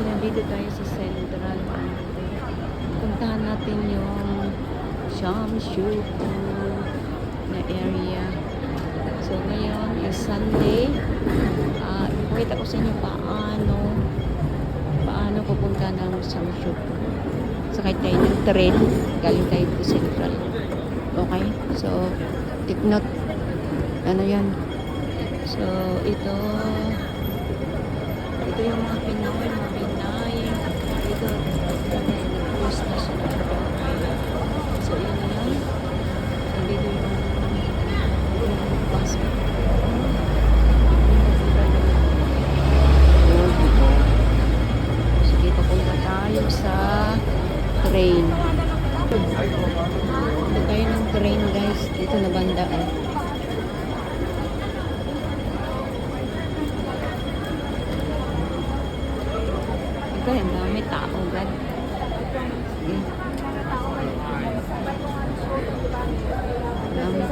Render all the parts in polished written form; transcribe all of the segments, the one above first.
nandito tayo sa Central. Puntahan natin yung Shamshuku na area. So ngayon is Sunday. Ipakita ko sa inyo paano pupunta ng Shamshuku. Sakay tayo ng train. Galing tayo to Central. Okay? So, take note. Ano yan? So, ito yung mga Pinoy, dito nag-post na siya. So yun na lang, dito yung passport. Sige, papunta tayo sa train. Punta tayo ng train, guys, dito na banda Ang dami tao, God. Okay. Dami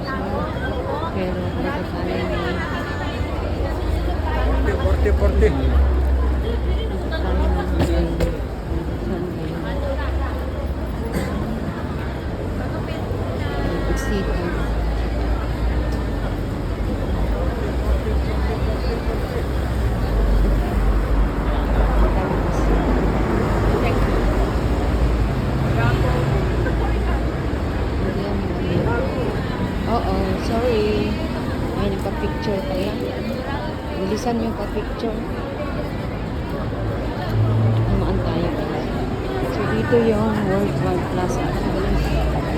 tao. Pero dito tayo Porte. Sorry. May nagpa-picture pala. Bilisan yung pa-picture. Tumaan tayo pala. So, dito yung Worldwide Plaza.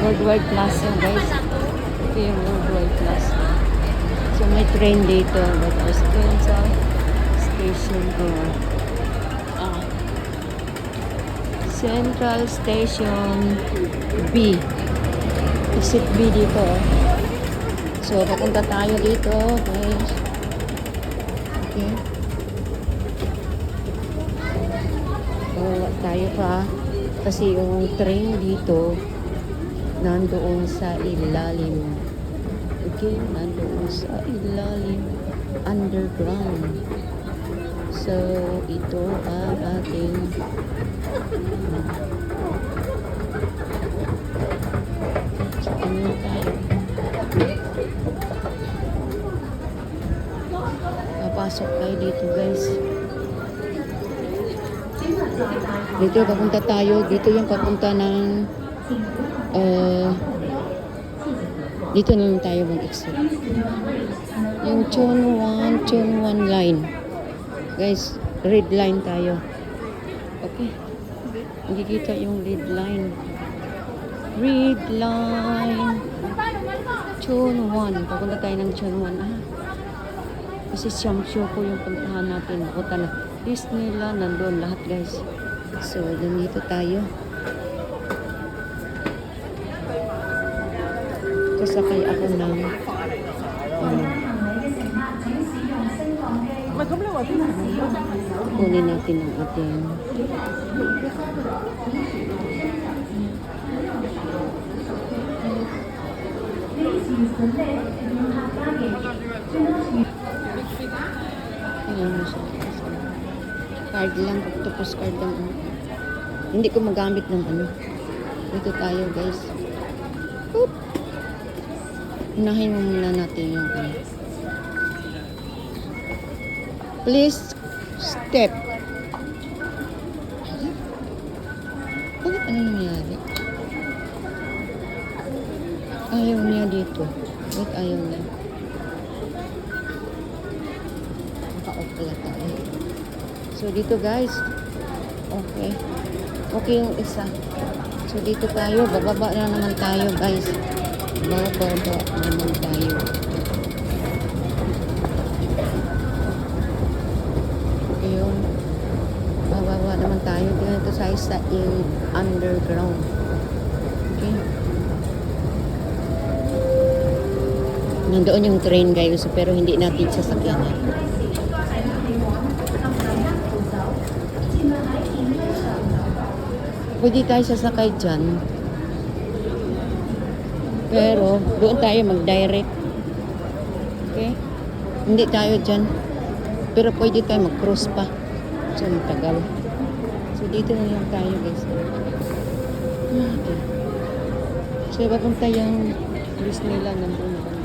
Worldwide Plaza, guys. Ito yung Worldwide Plaza. So, may train dito. But our Central Station Central Station B. Exit B dito. So, papunta tayo dito, guys. Okay. Tayo pa. Kasi yung train dito, nandoon sa ilalim. Okay? Nandoon sa ilalim. Underground. So, ito ang ating so, ano tayo? Papasok tayo dito, guys. Dito papunta tayo. Dito yung papunta ng dito na lang tayo mag-exit. Yung Chunwan line. Guys, red line tayo. Okay. Hindi kita yung red line. Red line. Chunwan. Papunta tayo ng Chunwan. Kasi Shamshuku yung puntahan natin. Punta na Disneyland. Nandun lahat, guys. So, dito tayo. Kasakay ako ng kunin natin ang ating card lang, octopus card lang. Hindi ko magamit ng dito tayo, guys. Oop. Unahin muna natin yung please step. Bakit ano nangyari? Ayaw niya dito. Bakit ayaw niya? Naka-off pala tayo. So, dito, guys. Okay. Okay yung isa. So, dito tayo. Bababa na naman tayo, guys. Bababa naman tayo. Ayun. Bababa naman tayo. Dito tayo sa underground. Okay. Nandoon yung train, guys. Pero hindi natin sasakyan. Pwede tayo sasakay dyan. Pero, doon tayo mag-direct. Okay? Hindi tayo dyan. Pero pwede tayo mag-cross pa. So, matagal. So, dito na lang tayo, guys. Okay. So, papunta yung Disneyland nandun na banda.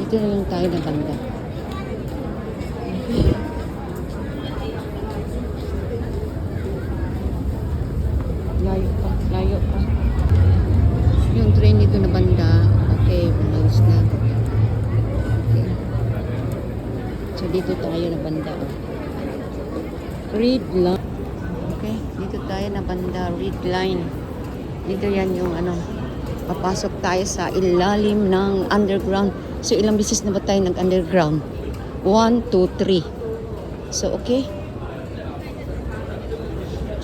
Dito na lang tayo na banda. Okay. Layo pa. Layo pa. Yung train dito na banda. Okay, umalis na. Okay. So, dito tayo na banda. Oh. Red line. Okay, dito tayo na banda. Red line. Dito yan yung ano, papasok tayo sa ilalim ng underground. So, ilang bisis na ba tayo nag-underground? 1, 2, 3. So, okay.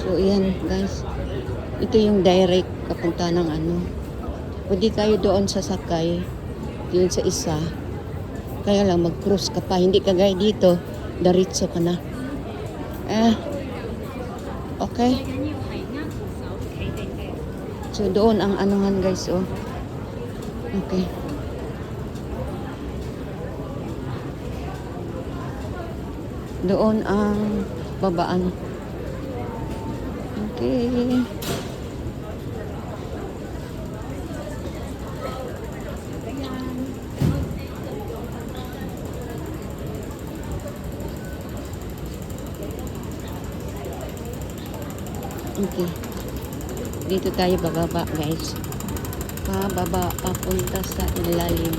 So, yan guys. Ito yung direct kapunta ng ano. Pwede tayo doon sa sakay. Yun sa isa. Kaya lang mag-cruise ka pa. Hindi kagaya dito. Diretso ka na. Okay. So, doon ang anuhan guys, oh. Okay. Doon ang babaan. Okay. Okay. Dito tayo bababa, guys. Pababa, papunta sa ilalim.